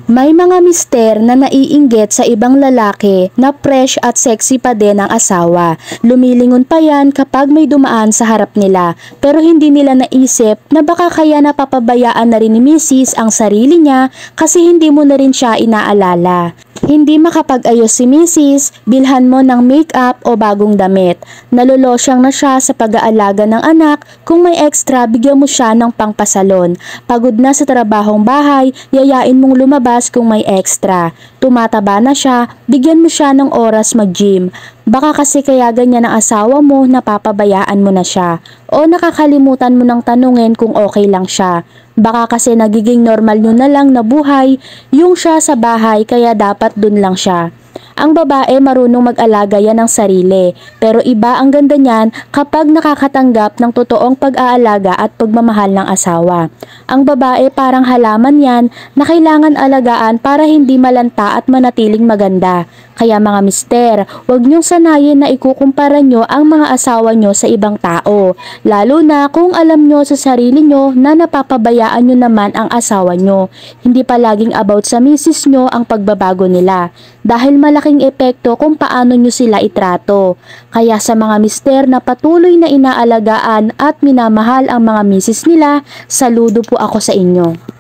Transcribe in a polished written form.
May mga mister na naiinggit sa ibang lalaki na fresh at sexy pa din ang asawa. Lumilingon pa yan kapag may dumaan sa harap nila, pero hindi nila naisip na baka kaya napapabayaan na rin ni Mrs. ang sarili niya kasi hindi mo na rin siya inaalala. Hindi makapag-ayos si Mrs., bilhan mo ng make-up o bagong damit. Nalolosyang na siya sa pag-aalaga ng anak, kung may extra bigyan mo siya ng pangpasalon. Pagod na sa trabahong bahay, yayain mong lumabas kung may extra. Tumataba na siya, bigyan mo siya ng oras mag-gym. Baka kasi kaya ganyan ang asawa mo, napapabayaan mo na siya. O nakakalimutan mo nang tanungin kung okay lang siya. Baka kasi nagiging normal nyo na lang na buhay, yung siya sa bahay kaya dapat dun lang siya. Ang babae marunong mag-alaga yan ng sarili, pero iba ang ganda niyan kapag nakakatanggap ng totoong pag-aalaga at pagmamahal ng asawa. Ang babae parang halaman yan na kailangan alagaan para hindi malanta at manatiling maganda. Kaya mga mister, huwag niyong sanayin na ikukumpara nyo ang mga asawa nyo sa ibang tao, lalo na kung alam nyo sa sarili nyo na napapabayaan nyo naman ang asawa nyo. Hindi palaging about sa misis nyo ang pagbabago nila, dahil malaking epekto kung paano nyo sila itrato. Kaya sa mga mister na patuloy na inaalagaan at minamahal ang mga misis nila, saludo po ako sa inyo.